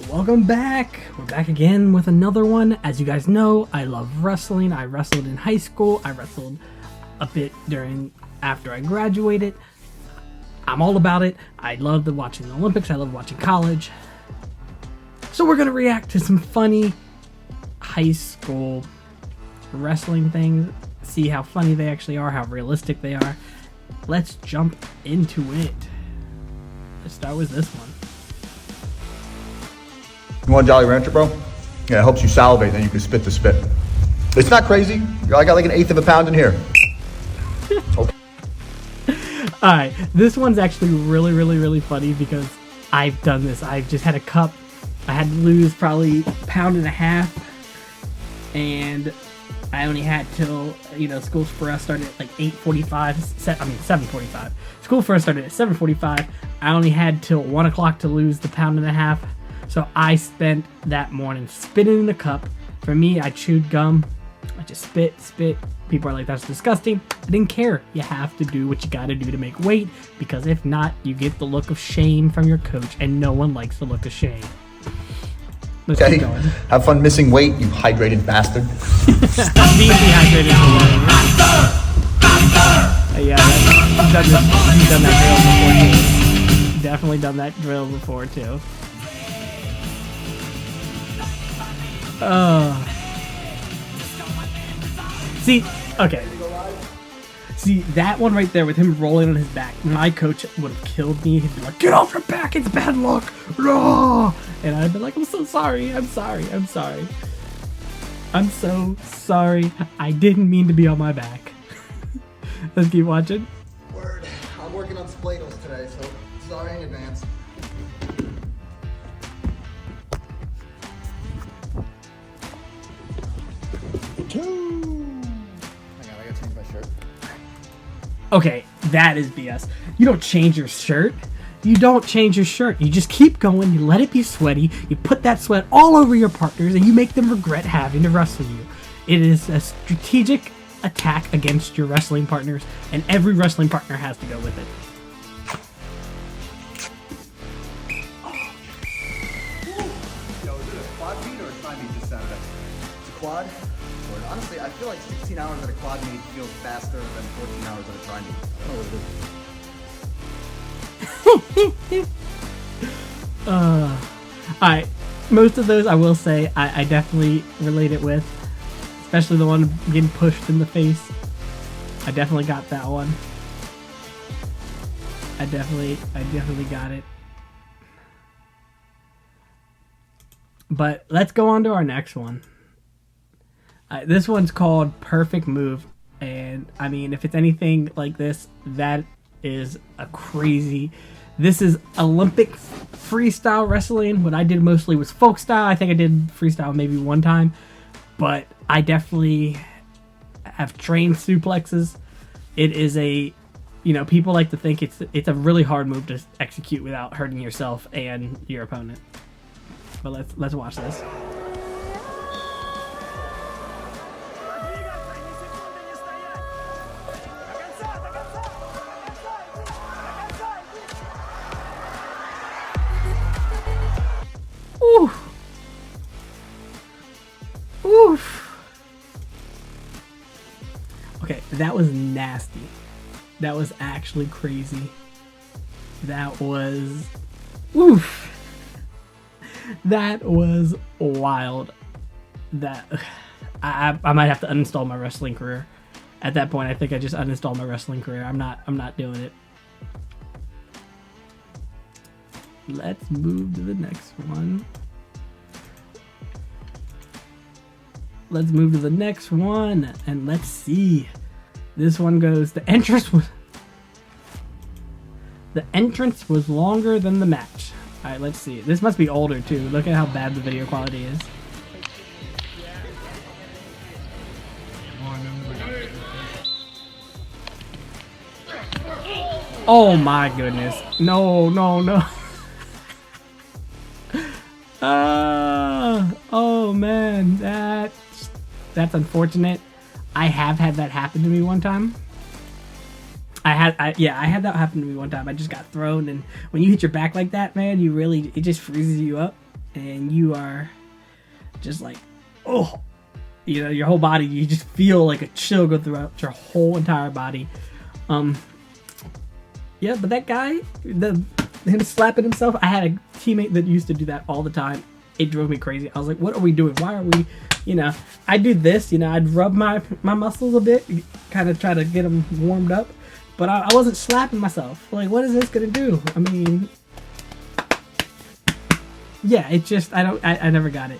Welcome back! We're back again with another one. As you guys know, I love wrestling. I wrestled in high school. I wrestled a bit after I graduated. I'm all about it. I love watching the Olympics. I love watching college. So we're gonna react to some funny high school wrestling things. See how funny they actually are, how realistic they are. Let's jump into it. Let's start with this one. You want a Jolly Rancher, bro? Yeah, it helps you salivate, then you can spit the spit. It's not crazy. I got like an eighth of a pound in here. Okay. Alright, this one's actually really funny because I've done this. I've just had a cup. I had to lose probably a pound and a half. And I only had till, school for us started at like 7:45. School for us started at 7:45. I only had till 1 o'clock to lose the pound and a half. So I spent that morning spitting in the cup. For me, I chewed gum. I just spit. People are like, that's disgusting. I didn't care. You have to do what you gotta do to make weight, because if not, you get the look of shame from your coach, and no one likes the look of shame. Let's keep going. Have fun missing weight, you hydrated bastard. Being dehydrated is hilarious. Yeah, you've done that drill before too. Definitely done that drill before too. See, that one right there with him rolling on his back, my coach would have killed me. He'd be like, get off your back, it's bad luck. No! And I'd be like, I'm so sorry. I'm so sorry. I didn't mean to be on my back. Let's keep watching. Word. I'm working on spladles today, so sorry in advance. Hang on, I gotta change my shirt. Okay, that is BS. You don't change your shirt. You just keep going. You let it be sweaty. You put that sweat all over your partners, and you make them regret having to wrestle you. It is a strategic attack against your wrestling partners, and every wrestling partner has to go with it. Yo, is it a quad meet or a tri meet this Saturday? It's a quad. Honestly, I feel like 16 hours at a quad meet feels faster than 14 hours at a tri meet. Alright, most of those I will say I definitely relate it with, especially the one getting pushed in the face. I definitely got that one. I definitely got it. But let's go on to our next one. This one's called Perfect Move, and I mean, if it's anything like this, that is a crazy. This is Olympic freestyle wrestling. What I did mostly was folk style. I think I did freestyle maybe one time, but I definitely have trained suplexes. It is people like to think it's a really hard move to execute without hurting yourself and your opponent. But let's watch this. Oof. Okay, that was nasty. That was actually crazy. That was... Oof. That was wild. I might have to uninstall my wrestling career. At that point, I think I just uninstalled my wrestling career. I'm not doing it. Let's move to the next one. And let's see. This one goes, the entrance was longer than the match. Alright, let's see. This must be older too. Look at how bad the video quality is. Oh my goodness. No. Oh man, that's unfortunate. I have had that happen to me one time. I had that happen to me one time. I just got thrown, and when you hit your back like that, man, it just freezes you up. and you are just like, oh, you know, your whole body, you just feel like a chill go throughout your whole entire body. Yeah, but that guy, him slapping himself, I had a teammate that used to do that all the time. It drove me crazy. I was like, what are we doing? Why are we, you know, I do this, you know, I'd rub my muscles a bit, kind of try to get them warmed up, but I wasn't slapping myself. Like, what is this gonna do? I mean, yeah, it just, I never got it.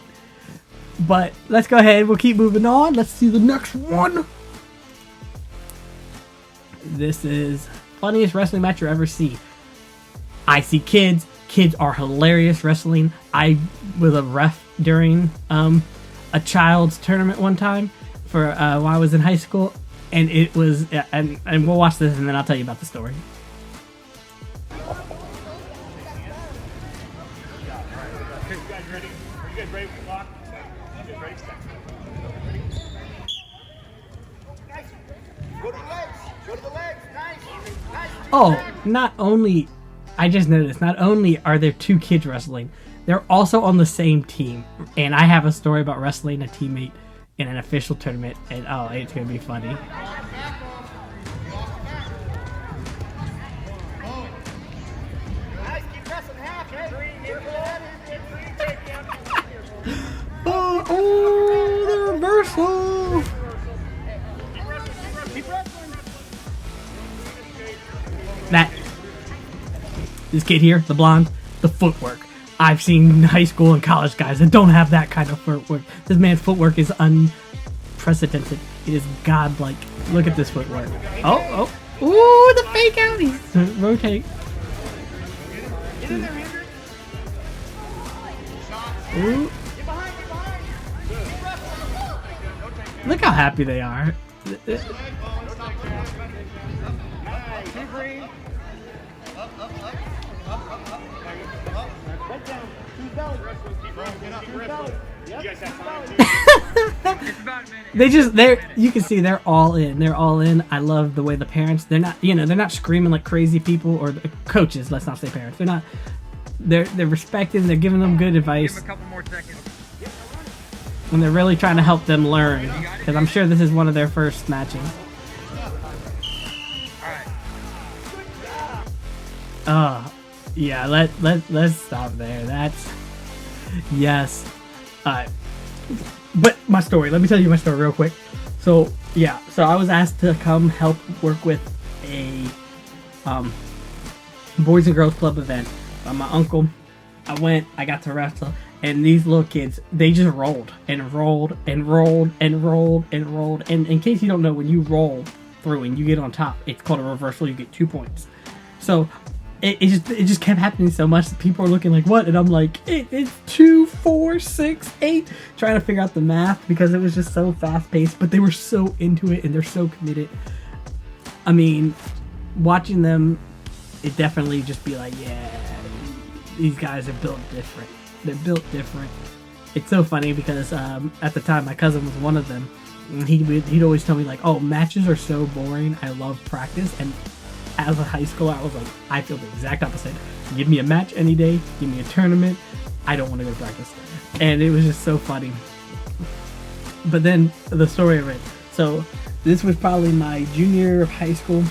But let's go ahead, we'll keep moving on. Let's see the next one. This is funniest wrestling match you ever see. I see kids. Kids are hilarious wrestling. I was a ref during a child's tournament one time for while I was in high school, and it was and we'll watch this and then I'll tell you about the story. Okay, you guys ready? Are you guys ready for the clock? You guys ready? Ready? Guys, go to the legs. Go to the legs. Nice. Nice. Oh, not only, I just noticed, not only are there two kids wrestling, they're also on the same team. And I have a story about wrestling a teammate in an official tournament, and oh, it's gonna be funny. Nice. Keep pressing half. Oh, the reversal! Keep wrestling. This kid here, the blonde, the footwork. I've seen high school and college guys that don't have that kind of footwork. This man's footwork is unprecedented. It is godlike. Look at this footwork. Oh, ooh, the fake out. He's rotate. Ooh. Look how happy they are. You can see they're all in. They're all in. I love the way the parents, they're not screaming like crazy people, or the coaches, let's not say parents. They're respecting, they're giving them good advice. Give him a couple more seconds. And they're really trying to help them learn, because I'm sure this is one of their first matching. Yeah, let's stop there. That's, yes. But my story, let me tell you my story real quick. So yeah, so I was asked to come help work with a Boys and Girls Club event by my uncle. I went, I got to wrestle, and these little kids, they just rolled and rolled and rolled and rolled and rolled. And in case you don't know, when you roll through and you get on top, it's called a reversal. You get 2 points. So it just kept happening so much that people are looking like, what? And I'm like, it's 2, 4, 6, 8, trying to figure out the math because it was just so fast paced. But they were so into it and they're so committed. I mean, watching them, it definitely just be like, yeah, these guys are built different. They're built different. It's so funny because at the time my cousin was one of them. And he'd always tell me like, oh, matches are so boring. I love practice. And as a high schooler, I was like, I feel the exact opposite. Give me a match any day. Give me a tournament. I don't want to go to practice. And it was just so funny. But then the story of it. So this was probably my junior year of high school.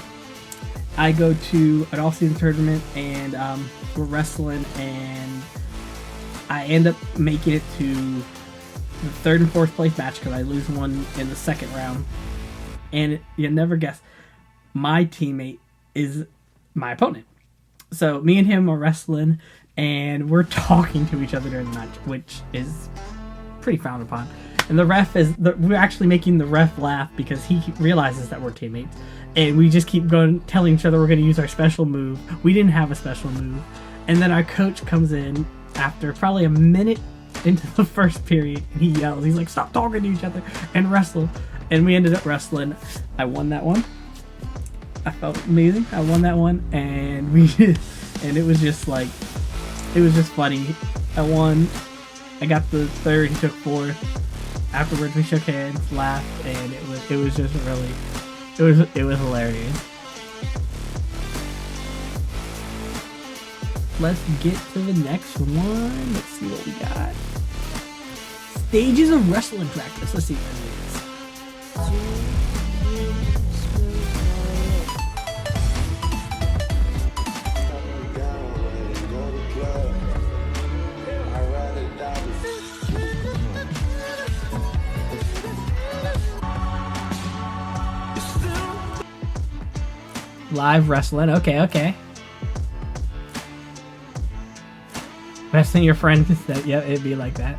I go to an off-season tournament and we're wrestling, and I end up making it to the third and fourth place match because I lose one in the second round. And you never guess, my teammate is my opponent. So me and him are wrestling, and we're talking to each other during the match, which is pretty frowned upon. And the ref we're actually making the ref laugh because he realizes that we're teammates. And we just keep going, telling each other we're going to use our special move. We didn't have a special move. And then our coach comes in after probably a minute into the first period, and he yells. He's like, stop talking to each other and wrestle. And we ended up wrestling. I won that one. I felt amazing. I won that one. And and it was just like, it was just funny. I won. I got the third. He took fourth. Afterwards, we shook hands, laughed, and it was just really, it was hilarious. Let's get to the next one. Let's see what we got. stages of wrestling practice. Let's see what it is. Live wrestling. Okay. Wrestling your friends. That, yeah, it'd be like that.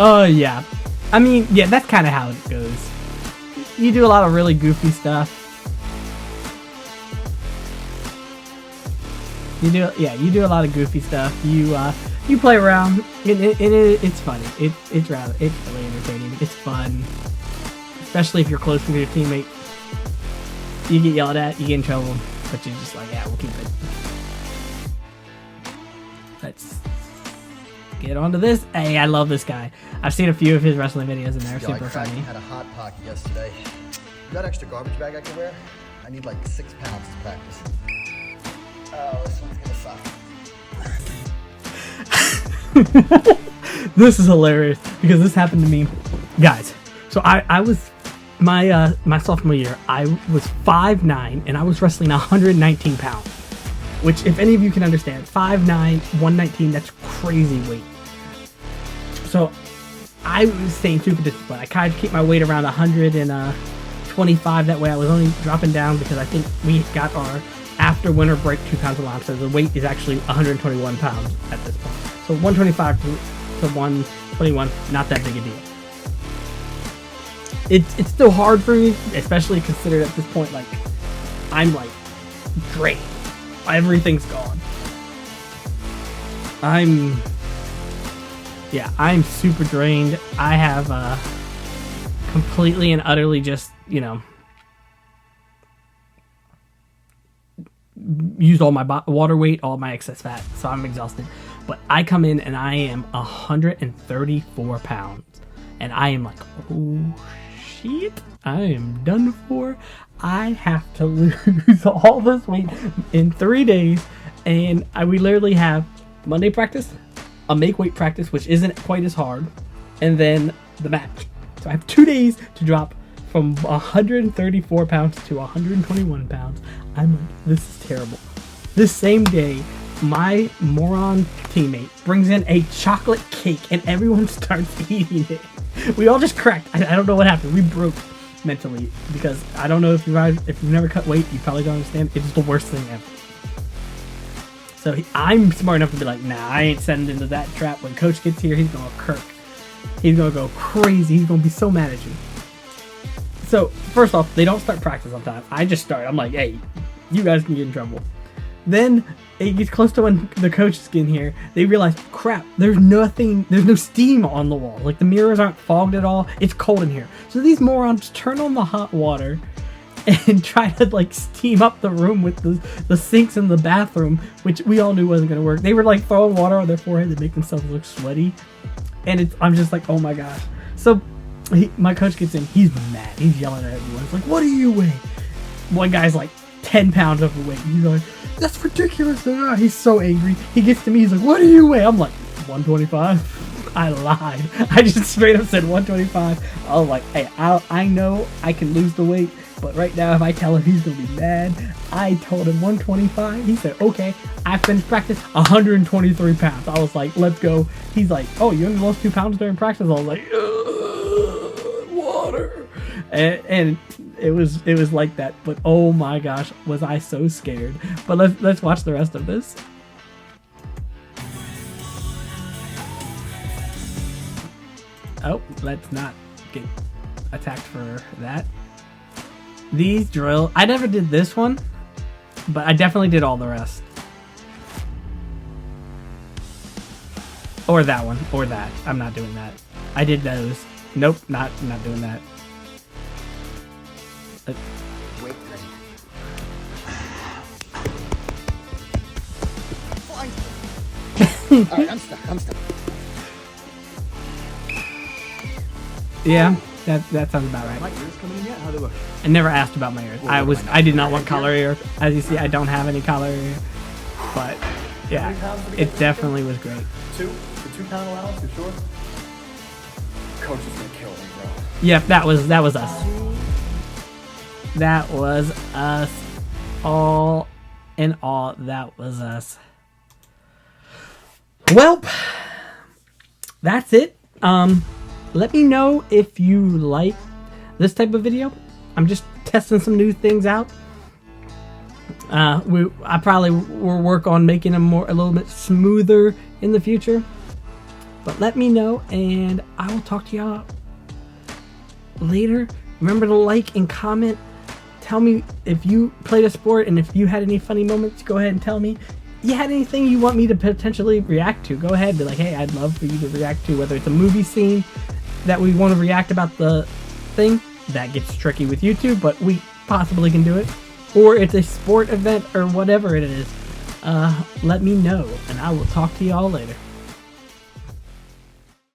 Oh, yeah. I mean, yeah, that's kind of how it goes. You do a lot of really goofy stuff. You do a lot of goofy stuff. You play around, and it's funny. It's really entertaining. It's fun, especially if you're close with your teammate. You get yelled at, you get in trouble, but you're just like, yeah, we'll keep it. Let's get on to this. Hey, I love this guy. I've seen a few of his wrestling videos, and they're super funny. I had a hot pocket yesterday. You got extra garbage bag I can wear? I need like 6 pounds to practice. Oh, this one's gonna suck. This is hilarious because this happened to me, guys. So I was my sophomore year. I was 5'9" and I was wrestling 119 pounds, which, if any of you can understand, 5'9", 119, that's crazy weight. So I was staying super disciplined. I kind of keep my weight around 125. That way I was only dropping down because I think we got our after winter break 2 pounds allowance. So the weight is actually 121 pounds at this point. So 125 to 121, not that big a deal. It's still hard for me, especially considered at this point, like, I'm like drained. Everything's gone. I'm super drained. I have completely and utterly just, used all my water weight, all my excess fat, so I'm exhausted. But I come in and I am 134 pounds, and I am like, oh shit, I am done for. I have to lose all this weight in 3 days, and we literally have Monday practice, a make weight practice, which isn't quite as hard, and then the match. So I have 2 days to drop from 134 pounds to 121 pounds. I'm like, this is terrible. This same day, my moron teammate brings in a chocolate cake and everyone starts eating it. We all just cracked. I don't know what happened. We broke mentally because I don't know if you've never cut weight, you probably don't understand. It's the worst thing ever. So I'm smart enough to be like, nah, I ain't sending into that trap. When coach gets here, he's gonna kirk. He's gonna go crazy. He's gonna be so mad at you. So first off, they don't start practice on time. I just start. I'm like, hey, you guys can get in trouble. Then it gets close to when the coaches get in here. They realize, crap, there's no steam on the wall. Like, the mirrors aren't fogged at all. It's cold in here. So these morons turn on the hot water and try to, like, steam up the room with the sinks in the bathroom, which we all knew wasn't going to work. They were, like, throwing water on their forehead to make themselves look sweaty. And I'm just like, oh my gosh. So my coach gets in. He's mad. He's yelling at everyone. He's like, what do you weigh? One guy's like 10 pounds overweight. He's like, that's ridiculous. He's so angry. He gets to me. He's like, what do you weigh? I'm like, 125. I lied. I just straight up said 125. I was like, hey, I know I can lose the weight, but right now if I tell him, he's going to be mad. I told him 125. He said, okay. I finished practice 123 pounds. I was like, let's go. He's like, oh, you only lost 2 pounds during practice? I was like, water. And it was like that, but oh my gosh, was I so scared. But let's watch the rest of this. Oh, let's not get attacked for that. These drill, I never did this one, but I definitely did all the rest. Or that one, or that. I'm not doing that. I did those. Nope, not doing that. Wait, fine. Alright, I'm stuck. Yeah, that sounds about right. My ears coming in yet? How they look? I never asked about my ears. I did not want collar ear. As you see, I don't have any collar ear. But yeah, many pounds did he get it for definitely was great. 2? The 2 pound allowance, you sure? Coach is gonna kill me, bro. Yep, that was us. That was us. All in all, that was us. Well, that's it. Let me know if you like this type of video. I'm just testing some new things out. I probably will work on making them a little bit smoother in the future. But let me know, and I will talk to y'all later. Remember to like and comment. Tell me if you played a sport, and if you had any funny moments, go ahead and tell me. You had anything you want me to potentially react to, go ahead and be like, hey, I'd love for you to react to, whether it's a movie scene that we want to react about the thing. That gets tricky with YouTube, but we possibly can do it. Or it's a sport event or whatever it is. Let me know, and I will talk to y'all later.